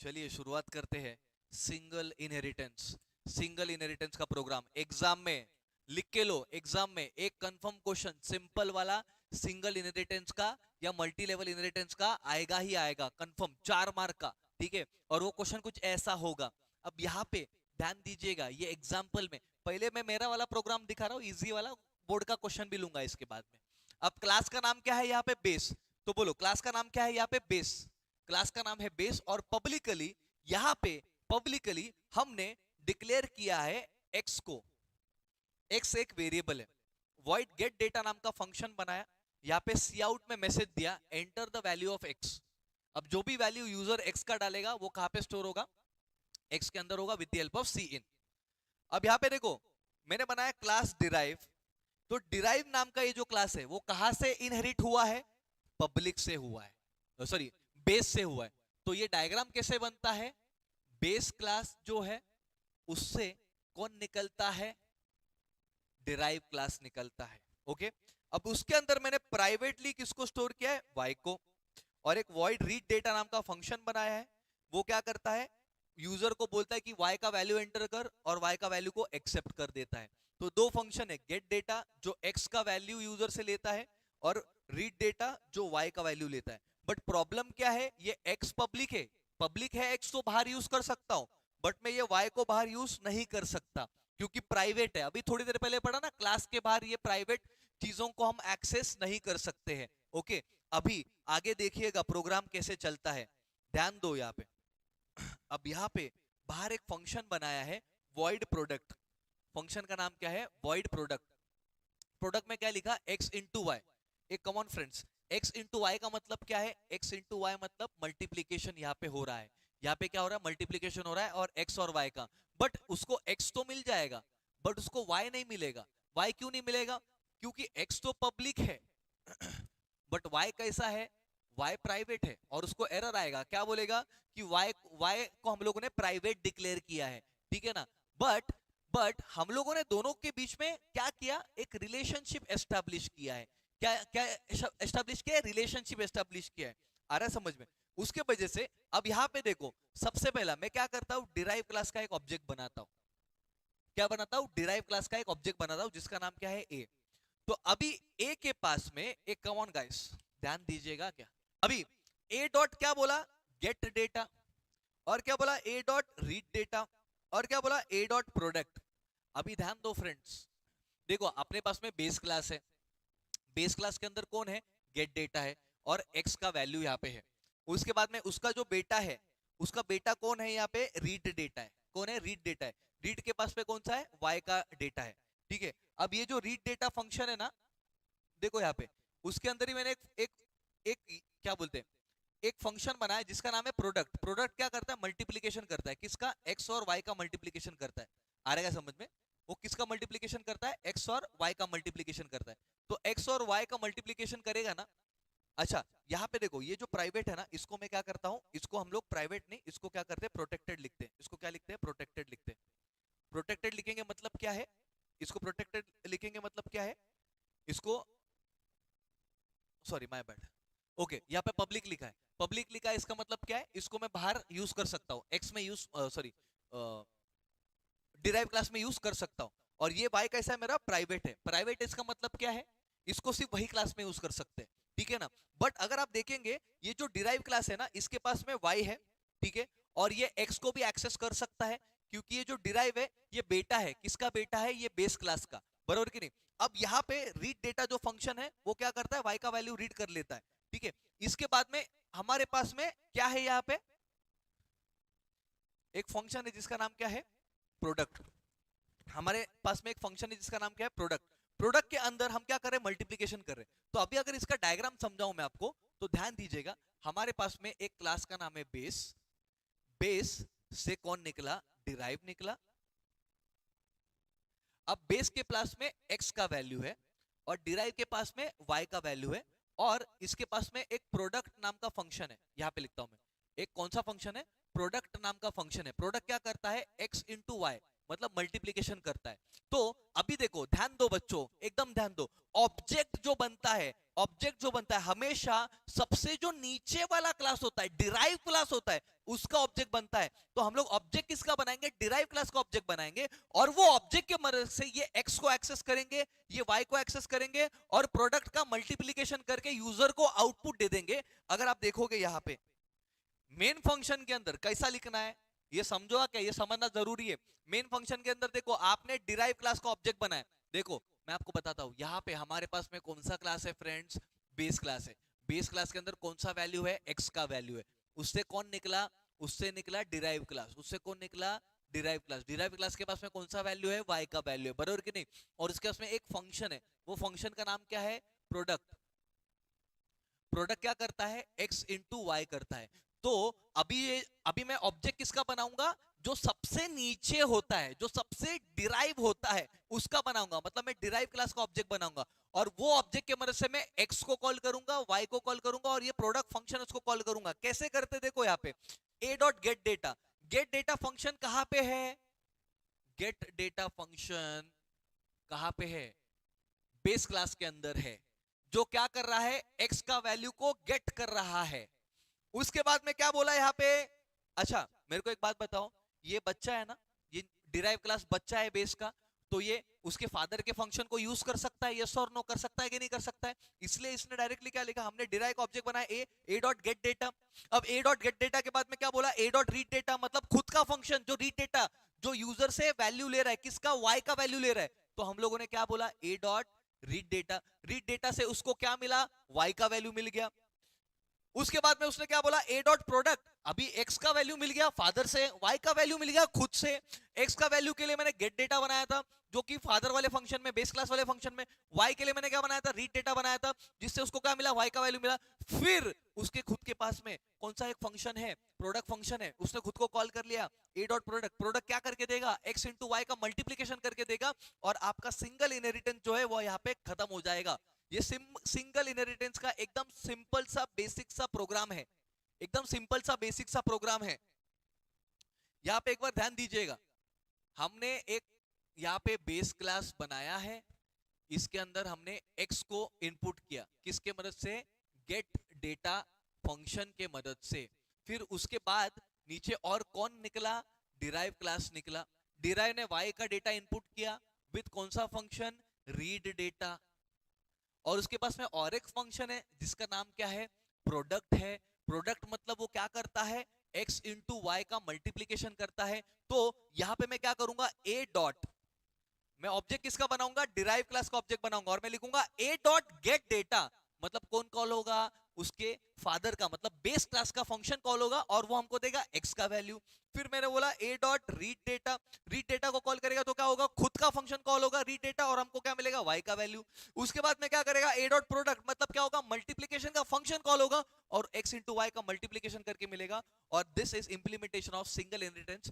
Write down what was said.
चलिए शुरुआत करते हैं। सिंगल इनहेरिटेंस का प्रोग्राम एग्जाम में लिख के लो। एग्जाम में एक कंफर्म क्वेश्चन सिंपल वाला सिंगल इनहेरिटेंस का या मल्टी लेवल इनहेरिटेंस का आएगा ही आएगा, कंफर्म 4 मार्क का। ठीक है, और वो क्वेश्चन कुछ ऐसा होगा। अब यहाँ पे ध्यान दीजिएगा, ये एग्जाम्पल में पहले मैं मेरा वाला प्रोग्राम दिखा रहा हूँ, इजी वाला। बोर्ड का क्वेश्चन भी लूंगा इसके बाद में। अब क्लास का नाम क्या है यहाँ पे? बेस। तो बोलो क्लास का नाम क्या है यहाँ पे? बेस। क्लास का नाम है बेस और पब्लिकली यहां पे पब्लिकली हमने डिक्लेयर किया है एक्स को। एक्स एक वेरिएबल है। वॉइड गेट डेटा नाम का फंक्शन बनाया, यहां पे सी आउट में मैसेज दिया enter the value of x. अब जो भी वैल्यू यूजर एक्स का डालेगा वो कहां पे स्टोर होगा? एक्स के अंदर होगा विद द हेल्प ऑफ सी इन। अब यहां पे देखो मैंने बनाया क्लास डिराइव। तो डिराइव नाम का ये जो क्लास है वो कहां से इनहेरिट हुआ है? पब्लिक से हुआ है, सॉरी बेस से हुआ है। तो ये डायग्राम कैसे बनता है? बेस क्लास जो है उससे कौन निकलता है? डिराइव क्लास निकलता है। ओके, अब उसके अंदर मैंने प्राइवेटली किसको स्टोर किया है? वाई को। और एक वॉइड रीड डेटा नाम का फंक्शन बनाया है। वो क्या करता है? यूजर को बोलता है कि वाई का वैल्यू एंटर कर और वाई का वैल्यू को एक्सेप्ट कर देता है। तो दो फंक्शन है, गेट डेटा जो एक्स का वैल्यू यूजर से लेता है और रीड डेटा जो वाई का वैल्यू लेता है। बट प्रॉब्लम क्या है? ये एक्स पब्लिक है एक्स तो बाहर यूज कर सकता हूं, बट मैं ये वाई को बाहर यूज नहीं कर सकता क्योंकि प्राइवेट है। अभी थोड़ी देर पहले पढ़ा ना, क्लास के बाहर ये प्राइवेट चीजों को हम एक्सेस नहीं कर सकते हैं। ओके, अभी आगे देखिएगा प्रोग्राम कैसे चलता है, ध्यान दो यहाँ पे। अब यहाँ पे बाहर एक फंक्शन बनाया है void प्रोडक्ट। फंक्शन का नाम क्या है? void product. प्रोडक्ट में क्या लिखा? x into y. एक common friends, x into y का मतलब क्या है? x इंटू वाई मतलब मल्टीप्लीकेशन यहाँ पे हो रहा है। यहाँ पे क्या हो रहा है? मल्टीप्लीकेशन हो रहा है और x और y का। बट उसको x तो मिल जाएगा बट उसको y नहीं मिलेगा। y क्यों नहीं मिलेगा? क्योंकि x तो पब्लिक है बट y कैसा है? y प्राइवेट है और उसको एरर आएगा। क्या बोलेगा? कि y को हम लोगों ने प्राइवेट डिक्लेयर किया है। ठीक है ना? बट हम लोगों ने दोनों के बीच में क्या किया? एक रिलेशनशिप एस्टेब्लिश किया है। क्या क्या एस्टेब्लिश किया है? रिलेशनशिप एस्टेब्लिश किया है। आ रहा है समझ में? उसके वजह से अब यहां पे देखो, सबसे पहला मैं क्या करता हूं? डिराइव क्लास का एक ऑब्जेक्ट बनाता हूं। क्या बनाता हूं? डिराइव क्लास का एक ऑब्जेक्ट बनाता हूं जिसका नाम क्या है? ए। तो अभी ए के पास में एक, कम ऑन गाइस ध्यान दीजिएगा, क्या अभी ए डॉट क्या बोला? Gate data. और क्या बोला? ए डॉट रीड डेटा। और क्या बोला? ए डॉट प्रोडक्ट। अभी ध्यान दो फ्रेंड्स, देखो अपने पास में बेस क्लास है। बेस क्लास के अंदर कौन है? गेट डेटा है और एक्स का वैल्यू यहाँ पे है। उसके बाद में उसका जो बेटा है, उसका बेटा कौन है? यहाँ पे रीड डेटा है। कौन है? रीड डेटा है। रीड के पास में कौन सा है? वाई का डेटा है। ठीक है, अब ये जो रीड डेटा फंक्शन है ना, देखो यहाँ पे उसके अंदर ही मैंने एक क्या बोलते हैं, एक फंक्शन बनाया जिसका नाम है प्रोडक्ट। प्रोडक्ट क्या करता है? मल्टीप्लीकेशन करता है। किसका? एक्स और वाई का मल्टीप्लीकेशन करता है। आ रहेगा समझ में? वो किसका मल्टीप्लीकेशन करता है? एक्स और वाई का मल्टीप्लीकेशन करता है। तो एक्स और वाई का मल्टीप्लीकेशन करेगा ना। अच्छा, यहाँ पे देखो ये जो प्राइवेट है ना, इसको मैं क्या करता हूँ? इसको हम लोग प्राइवेट नहीं, इसको क्या करते हैं? प्रोटेक्टेड लिखते हैं। इसको क्या लिखते हैं? प्रोटेक्टेड लिखते हैं। प्रोटेक्टेड लिखेंगे मतलब क्या है? इसको प्रोटेक्टेड लिखेंगे मतलब क्या है? इसको, सॉरी माय बैड। ओके, यहाँ पे पब्लिक लिखा है। पब्लिक लिखा है इसका मतलब क्या है? इसको मैं बाहर यूज कर सकता हूँ, एक्स में यूज, सॉरी डिराइव क्लास में यूज कर सकता हूँ। और ये वाई कैसा है? मेरा प्राइवेट है। प्राइवेट इसका मतलब क्या है? इसको सिर्फ वही क्लास में यूज कर सकते हैं। ठीक है ना? बट अगर आप देखेंगे ये जो डिराइव क्लास है ना, इसके पास में वाई है। ठीक है, और ये एक्स को भी एक्सेस कर सकता है क्योंकि ये जो डिराइव है ये बेटा है। किसका बेटा है? ये बेस क्लास का। बराबर कि नहीं? अब यहाँ पे रीड डेटा जो फंक्शन है वो क्या करता है? वाई का वैल्यू रीड कर लेता है। ठीक है, इसके बाद में हमारे पास में क्या है? यहाँ पे एक फंक्शन है जिसका नाम क्या है? प्रोडक्ट। हमारे पास में एक फंक्शन है जिसका नाम क्या है? प्रोडक्ट। प्रोडक्ट के अंदर हम क्या कर रहे हैं? मल्टीप्लीकेशन कर रहे हैं। तो अभी अगर इसका डायग्राम समझाऊं मैं आपको तो ध्यान दीजिएगा। हमारे पास में एक क्लास का नाम है बेस। बेस से कौन निकला? डिराइव निकला। अब बेस के पास में एक्स का वैल्यू है और डिराइव के पास में वाई का वैल्यू है। और इसके पास में एक प्रोडक्ट नाम का फंक्शन है। यहां पे लिखता हूं मैं, एक कौन सा फंक्शन है? प्रोडक्ट नाम का फंक्शन है। प्रोडक्ट क्या करता है? एक्स इंटू वाई मतलब मल्टीप्लीकेशन करता है। तो अभी देखो, ध्यान दो बच्चों, एकदम ध्यान दो। ऑब्जेक्ट जो बनता है, ऑब्जेक्ट जो बनता है हमेशा सबसे जो नीचे वाला क्लास होता है, डिराइव क्लास होता है, उसका ऑब्जेक्ट बनता है। तो हम लोग ऑब्जेक्ट किसका बनाएंगे? डिराइव क्लास का ऑब्जेक्ट बनाएंगे, और वो ऑब्जेक्ट के मदद से ये एक्स को एक्सेस करेंगे, ये वाई को एक्सेस करेंगे, और प्रोडक्ट का मल्टीप्लीकेशन करके यूजर को आउटपुट दे देंगे। अगर आप देखोगे यहां पे मेन फंक्शन के अंदर कैसा लिखना है, ये समझो क्या, ये समझना जरूरी है। मेन फंक्शन के अंदर देखो, आपने डिराइव क्लास का ऑब्जेक्ट बनाया। देखो मैं आपको बताता हूं, यहाँ पे हमारे पास में कौन सा क्लास है फ्रेंड्स? बेस क्लास है। बेस क्लास के अंदर कौन सा वैल्यू है? एक्स का वैल्यू है। उससे कौन निकला? उससे निकला डिराइव क्लास। उससे कौन निकला? Derive class. डिराइव क्लास के पास में कौन सा वैल्यू है? वाई का वैल्यू है, बराबर कि नहीं? और इसके पास में एक फंक्शन है, वो फंक्शन का नाम क्या है? प्रोडक्ट। प्रोडक्ट क्या करता है? एक्स इंटू वाई करता है। तो अभी मैं ऑब्जेक्ट किसका बनाऊंगा? जो सबसे नीचे होता है, जो सबसे डिराइव होता है, उसका बनाऊंगा। मतलब मैं डिराइव क्लास का ऑब्जेक्ट बनाऊंगा, और वो ऑब्जेक्ट के मदद से मैं एक्स को कॉल करूंगा, वाई को कॉल करूंगा, और ये प्रोडक्ट फंक्शन उसको कॉल करूंगा। कैसे करते? देखो यहाँ पे ए dot gate data. Gate data function कहां पे है? गेट डेटा फंक्शन कहां पे है? बेस क्लास के अंदर है, जो क्या कर रहा है? एक्स का वैल्यू को गेट कर रहा है। उसके बाद में क्या बोला यहाँ पे? अच्छा मेरे को एक बात बताओ, ये बच्चा है ना, ये डिराइव क्लास बच्चा है बेस का, तो ये उसके फादर के फंक्शन को यूज कर सकता है? यस और नो कर सकता है कि नहीं कर सकता है? इसलिए इसने डायरेक्टली क्या लिखा? हमने डिराइव का ऑब्जेक्ट बनाया ए डॉट गेट डेटा। अब ए डॉट गेट डेटा के बाद में क्या बोला? ए डॉट रीड डेटा, मतलब खुद का फंक्शन जो रीड डेटा, जो यूजर से वैल्यू ले रहा है, किसका? वाई का वैल्यू ले रहा है। तो हम लोगों ने क्या बोला? ए dot read data. Read data से उसको क्या मिला? वाई का वैल्यू मिल गया। उसके बाद में उसने क्या बोला? ए डॉट प्रोडक्ट। अभी एक्स का वैल्यू मिल गया फादर से, वाई का वैल्यू मिल गया खुद से। एक्स का वैल्यू के लिए मैंने गेट डेटा बनाया था, जो कि फादर वाले फंक्शन में, बेस क्लास वाले फंक्शन में। वाई के लिए मैंने क्या बनाया था? रीड डेटा बनाया था, जिससे उसको क्या मिला? वाई का वैल्यू मिला। फिर उसके खुद के पास में कौन सा एक फंक्शन है? प्रोडक्ट फंक्शन है। उसने खुद को कॉल कर लिया ए डॉट प्रोडक्ट। प्रोडक्ट क्या करके देगा? एक्स इंटू वाई का मल्टीप्लीकेशन करके देगा, और आपका सिंगल इनहेरिटेंस जो है वो यहाँ पे खत्म हो जाएगा। ये सिंगल इनहेरिटेंस का एकदम सिंपल सा बेसिक सा प्रोग्राम है, एकदम सिंपल सा बेसिक सा प्रोग्राम है। यहाँ पे एक बार ध्यान दीजिएगा, हमने एक यहाँ पे बेस क्लास बनाया है, इसके अंदर हमने x को इनपुट किया, किसके मदद से? गेट डेटा फंक्शन के मदद से। फिर उसके बाद नीचे और कौन निकला? डिराइव क्लास निकला। डिराइव ने y का डेटा इनपुट किया विद कौन सा फंक्शन? Read data. और उसके पास में और एक फंक्शन है जिसका नाम क्या है? प्रोडक्ट है। प्रोडक्ट मतलब वो क्या करता है? x इंटू वाई का मल्टीप्लीकेशन करता है। तो यहां पे मैं क्या करूंगा? ए डॉट, मैं ऑब्जेक्ट किसका बनाऊंगा? डिराइव क्लास का ऑब्जेक्ट बनाऊंगा, और मैं लिखूंगा ए डॉट गेट डेटा। मतलब कौन कॉल होगा? उसके फादर का, मतलब बेस क्लास का फंक्शन कॉल होगा, और वो हमको देगा एक्स का वैल्यू। फिर मैंने बोला ए dot read data. Read data को कॉल करेगा तो क्या होगा? खुद का फंक्शन कॉल होगा रीड डेटा, और हमको क्या मिलेगा? वाई का वैल्यू। उसके बाद में क्या करेगा? ए डॉट प्रोडक्ट, मतलब क्या होगा? मल्टीप्लीकेशन का फंक्शन कॉल होगा, और एक्स इंटू वाई का मल्टीप्लीकेशन करके मिलेगा। और this is implementation of single inheritance.